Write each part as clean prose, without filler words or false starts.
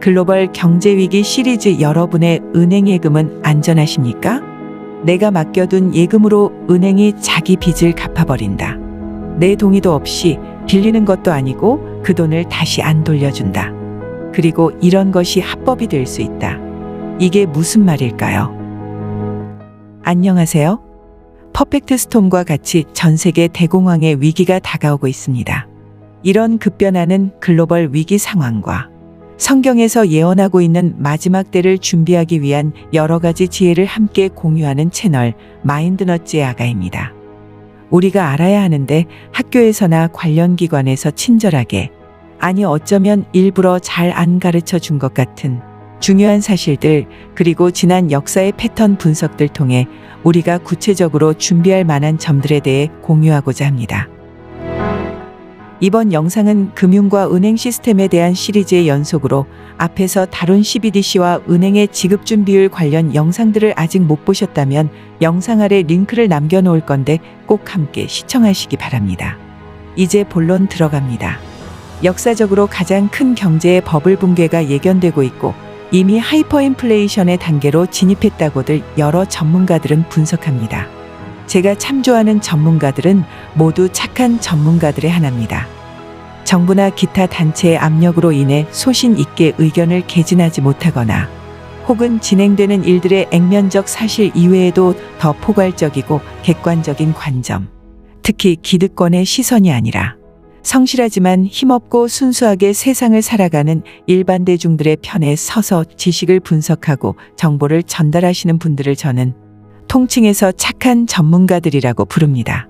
글로벌 경제위기 시리즈 여러분의 은행 예금은 안전하십니까? 내가 맡겨둔 예금으로 은행이 자기 빚을 갚아버린다. 내 동의도 없이 빌리는 것도 아니고 그 돈을 다시 안 돌려준다. 그리고 이런 것이 합법이 될 수 있다. 이게 무슨 말일까요? 안녕하세요. 퍼펙트 스톰과 같이 전 세계 대공황의 위기가 다가오고 있습니다. 이런 급변하는 글로벌 위기 상황과 성경에서 예언하고 있는 마지막 때를 준비하기 위한 여러 가지 지혜를 함께 공유하는 채널 마인드너츠의 아가입니다. 우리가 알아야 하는데 학교에서나 관련 기관에서 친절하게, 아니 어쩌면 일부러 잘 안 가르쳐 준 것 같은 중요한 사실들, 그리고 지난 역사의 패턴 분석들 통해 우리가 구체적으로 준비할 만한 점들에 대해 공유하고자 합니다. 이번 영상은 금융과 은행 시스템에 대한 시리즈의 연속으로 앞에서 다룬 CBDC와 은행의 지급준 비율 관련 영상들을 아직 못 보셨다면 영상 아래 링크를 남겨놓을 건데 꼭 함께 시청하시기 바랍니다. 이제 본론 들어갑니다. 역사적으로 가장 큰 경제의 버블 붕괴가 예견되고 있고 이미 하이퍼인플레이션의 단계로 진입했다고들 여러 전문가들은 분석합니다. 제가 참조하는 전문가들은 모두 착한 전문가들의 하나입니다. 정부나 기타 단체의 압력으로 인해 소신 있게 의견을 개진하지 못하거나 혹은 진행되는 일들의 액면적 사실 이외에도 더 포괄적이고 객관적인 관점, 특히 기득권의 시선이 아니라 성실하지만 힘없고 순수하게 세상을 살아가는 일반 대중들의 편에 서서 지식을 분석하고 정보를 전달하시는 분들을 저는 통칭해서 착한 전문가들이라고 부릅니다.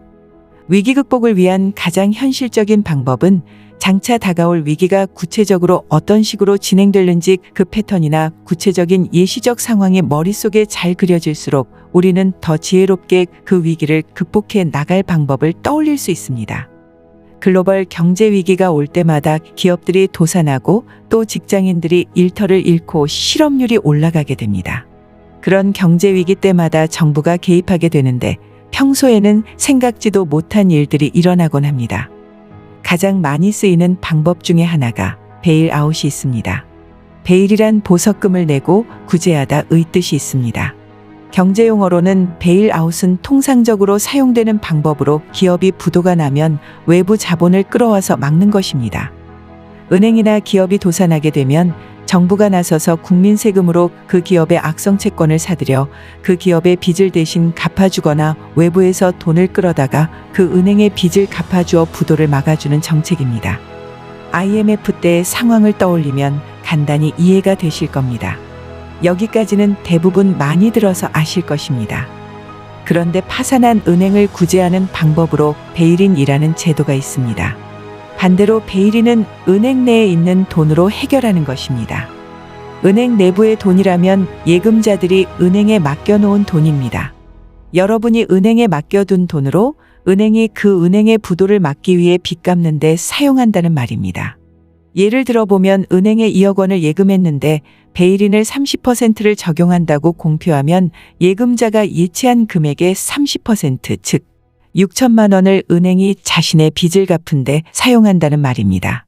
위기 극복을 위한 가장 현실적인 방법은 장차 다가올 위기가 구체적으로 어떤 식으로 진행될는지 그 패턴이나 구체적인 예시적 상황이 머릿속에 잘 그려질수록 우리는 더 지혜롭게 그 위기를 극복해 나갈 방법을 떠올릴 수 있습니다. 글로벌 경제 위기가 올 때마다 기업들이 도산하고 또 직장인들이 일터를 잃고 실업률이 올라가게 됩니다. 그런 경제 위기 때마다 정부가 개입하게 되는데 평소에는 생각지도 못한 일들이 일어나곤 합니다. 가장 많이 쓰이는 방법 중에 하나가 베일아웃이 있습니다. 베일이란 보석금을 내고 구제하다의 뜻이 있습니다. 경제용어로는 베일아웃은 통상적으로 사용되는 방법으로 기업이 부도가 나면 외부 자본을 끌어와서 막는 것입니다. 은행이나 기업이 도산하게 되면 정부가 나서서 국민 세금으로 그 기업의 악성 채권을 사들여 그 기업의 빚을 대신 갚아주거나 외부에서 돈을 끌어다가 그 은행의 빚을 갚아주어 부도를 막아주는 정책입니다. IMF 때의 상황을 떠올리면 간단히 이해가 되실 겁니다. 여기까지는 대부분 많이 들어서 아실 것입니다. 그런데 파산한 은행을 구제하는 방법으로 베일인이라는 제도가 있습니다. 반대로 베일인은 은행 내에 있는 돈으로 해결하는 것입니다. 은행 내부의 돈이라면 예금자들이 은행에 맡겨놓은 돈입니다. 여러분이 은행에 맡겨둔 돈으로 은행이 그 은행의 부도를 막기 위해 빚 갚는 데 사용한다는 말입니다. 예를 들어보면 은행에 2억 원을 예금했는데 베일인을 30%를 적용한다고 공표하면 예금자가 예치한 금액의 30%, 즉 6천만 원을 은행이 자신의 빚을 갚은데 사용한다는 말입니다.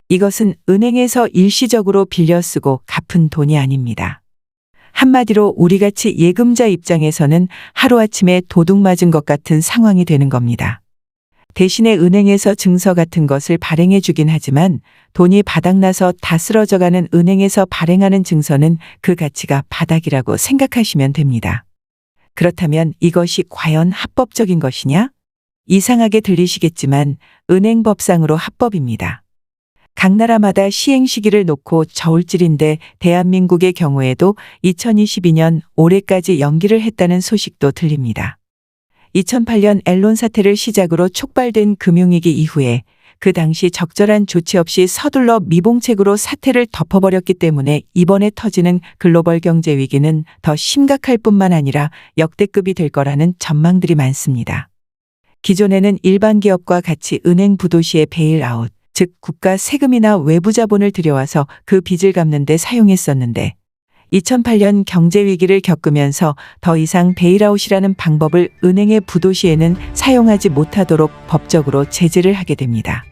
이것은 은행에서 일시적으로 빌려 쓰고 갚은 돈이 아닙니다. 한마디로 우리같이 예금자 입장에서는 하루아침에 도둑 맞은 것 같은 상황이 되는 겁니다. 대신에 은행에서 증서 같은 것을 발행해 주긴 하지만 돈이 바닥나서 다 쓰러져가는 은행에서 발행하는 증서는 그 가치가 바닥이라고 생각하시면 됩니다. 그렇다면 이것이 과연 합법적인 것이냐? 이상하게 들리시겠지만 은행법상으로 합법입니다. 각 나라마다 시행 시기를 놓고 저울질인데 대한민국의 경우에도 2022년 올해까지 연기를 했다는 소식도 들립니다. 2008년 앨런 사태를 시작으로 촉발된 금융위기 이후에 그 당시 적절한 조치 없이 서둘러 미봉책으로 사태를 덮어버렸기 때문에 이번에 터지는 글로벌 경제 위기는 더 심각할 뿐만 아니라 역대급이 될 거라는 전망들이 많습니다. 기존에는 일반 기업과 같이 은행 부도 시의 베일아웃, 즉 국가 세금이나 외부 자본을 들여와서 그 빚을 갚는 데 사용했었는데 2008년 경제위기를 겪으면서 더 이상 베일아웃이라는 방법을 은행의 부도 시에는 사용하지 못하도록 법적으로 제재를 하게 됩니다.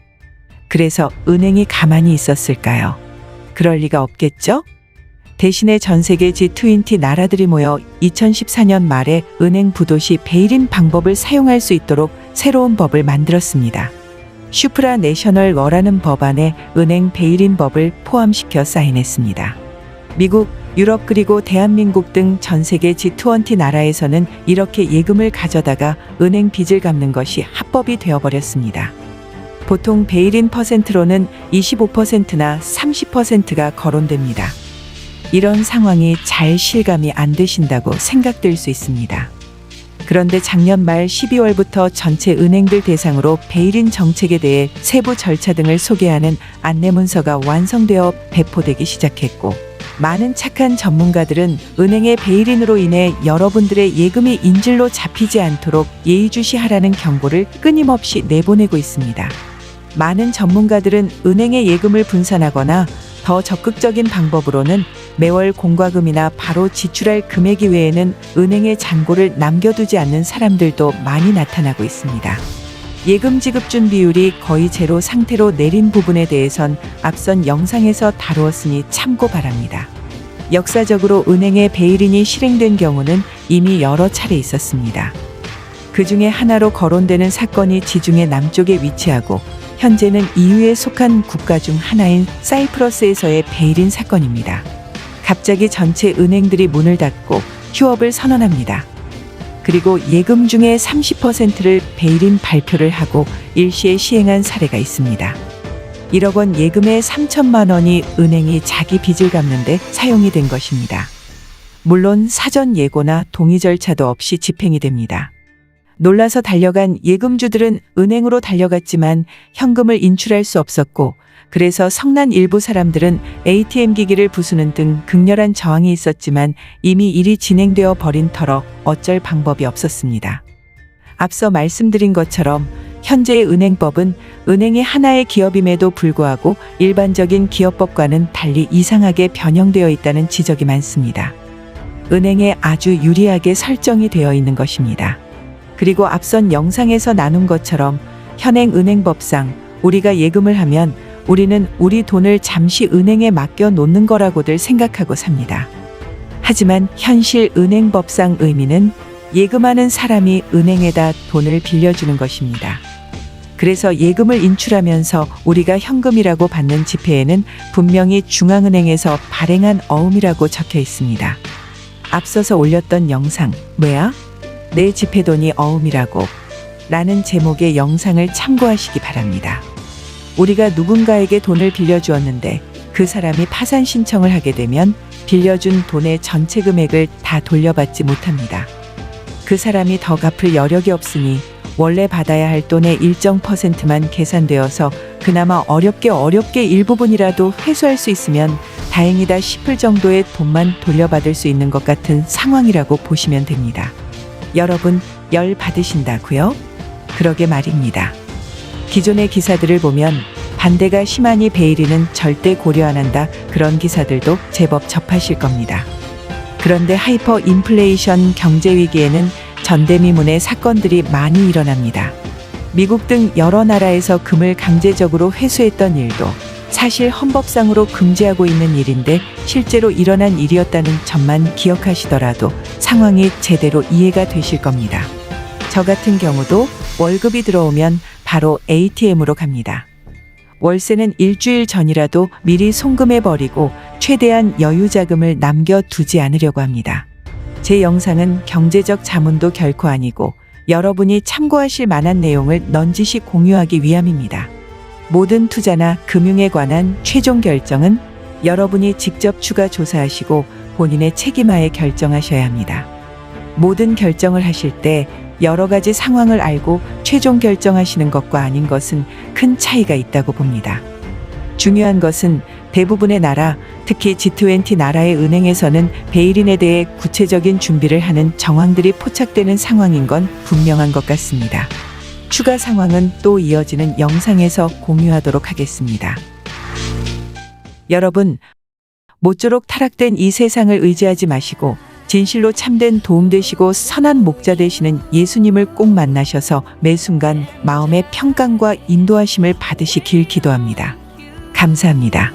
그래서 은행이 가만히 있었을까요? 그럴 리가 없겠죠? 대신에 전 세계 G20 나라들이 모여 2014년 말에 은행 부도시 베일인 방법을 사용할 수 있도록 새로운 법을 만들었습니다. 슈프라 내셔널 러라는 법안에 은행 베일인 법을 포함시켜 사인했습니다. 미국, 유럽 그리고 대한민국 등 전 세계 G20 나라에서는 이렇게 예금을 가져다가 은행 빚을 갚는 것이 합법이 되어버렸습니다. 보통 베일인 퍼센트로는 25%나 30%가 거론됩니다. 이런 상황이 잘 실감이 안 되신다고 생각될 수 있습니다. 그런데 작년 말 12월부터 전체 은행들 대상으로 베일인 정책에 대해 세부 절차 등을 소개하는 안내문서가 완성되어 배포되기 시작했고, 많은 착한 전문가들은 은행의 베일인으로 인해 여러분들의 예금이 인질로 잡히지 않도록 예의주시하라는 경고를 끊임없이 내보내고 있습니다. 많은 전문가들은 은행의 예금을 분산하거나 더 적극적인 방법으로는 매월 공과금이나 바로 지출할 금액 이외에는 은행에 잔고를 남겨두지 않는 사람들도 많이 나타나고 있습니다. 예금 지급준 비율이 거의 제로 상태로 내린 부분에 대해선 앞선 영상에서 다루었으니 참고 바랍니다. 역사적으로 은행의 베일인이 실행된 경우는 이미 여러 차례 있었습니다. 그 중에 하나로 거론되는 사건이 지중해 남쪽에 위치하고 현재는 EU에 속한 국가 중 하나인 사이프러스에서의 베일인 사건입니다. 갑자기 전체 은행들이 문을 닫고 휴업을 선언합니다. 그리고 예금 중에 30%를 베일인 발표를 하고 일시에 시행한 사례가 있습니다. 1억 원 예금의 3천만 원이 은행이 자기 빚을 갚는데 사용이 된 것입니다. 물론 사전 예고나 동의 절차도 없이 집행이 됩니다. 놀라서 달려간 예금주들은 은행으로 달려갔지만 현금을 인출할 수 없었고, 그래서 성난 일부 사람들은 ATM 기기를 부수는 등 극렬한 저항이 있었지만 이미 일이 진행되어 버린 터라 어쩔 방법이 없었습니다. 앞서 말씀드린 것처럼 현재의 은행법은 은행이 하나의 기업임에도 불구하고 일반적인 기업법과는 달리 이상하게 변형되어 있다는 지적이 많습니다. 은행에 아주 유리하게 설정이 되어 있는 것입니다. 그리고 앞선 영상에서 나눈 것처럼 현행 은행법상 우리가 예금을 하면 우리는 우리 돈을 잠시 은행에 맡겨 놓는 거라고들 생각하고 삽니다. 하지만 현실 은행법상 의미는 예금하는 사람이 은행에다 돈을 빌려주는 것입니다. 그래서 예금을 인출하면서 우리가 현금이라고 받는 지폐에는 분명히 중앙은행에서 발행한 어음이라고 적혀 있습니다. 앞서서 올렸던 영상, 뭐야? 내 지폐돈이 어음이라고 라는 제목의 영상을 참고하시기 바랍니다. 우리가 누군가에게 돈을 빌려주었는데 그 사람이 파산 신청을 하게 되면 빌려준 돈의 전체 금액을 다 돌려받지 못합니다. 그 사람이 더 갚을 여력이 없으니 원래 받아야 할 돈의 일정 %만 계산되어서 그나마 어렵게 일부분이라도 회수할 수 있으면 다행이다 싶을 정도의 돈만 돌려받을 수 있는 것 같은 상황이라고 보시면 됩니다. 여러분, 열 받으신다고요? 그러게 말입니다. 기존의 기사들을 보면 반대가 심하니 베일인은 절대 고려 안 한다, 그런 기사들도 제법 접하실 겁니다. 그런데 하이퍼 인플레이션 경제 위기에는 전대미문의 사건들이 많이 일어납니다. 미국 등 여러 나라에서 금을 강제적으로 회수했던 일도 사실 헌법상으로 금지하고 있는 일인데 실제로 일어난 일이었다는 점만 기억하시더라도 상황이 제대로 이해가 되실 겁니다. 저 같은 경우도 월급이 들어오면 바로 ATM으로 갑니다. 월세는 일주일 전이라도 미리 송금해버리고 최대한 여유 자금을 남겨두지 않으려고 합니다. 제 영상은 경제적 자문도 결코 아니고 여러분이 참고하실 만한 내용을 넌지시 공유하기 위함입니다. 모든 투자나 금융에 관한 최종 결정은 여러분이 직접 추가 조사하시고 본인의 책임하에 결정하셔야 합니다. 모든 결정을 하실 때 여러 가지 상황을 알고 최종 결정하시는 것과 아닌 것은 큰 차이가 있다고 봅니다. 중요한 것은 대부분의 나라, 특히 G20 나라의 은행에서는 베일인에 대해 구체적인 준비를 하는 정황들이 포착되는 상황인 건 분명한 것 같습니다. 추가 상황은 또 이어지는 영상에서 공유하도록 하겠습니다. 여러분, 모쪼록 타락된 이 세상을 의지하지 마시고 진실로 참된 도움 되시고 선한 목자 되시는 예수님을 꼭 만나셔서 매 순간 마음의 평강과 인도하심을 받으시길 기도합니다. 감사합니다.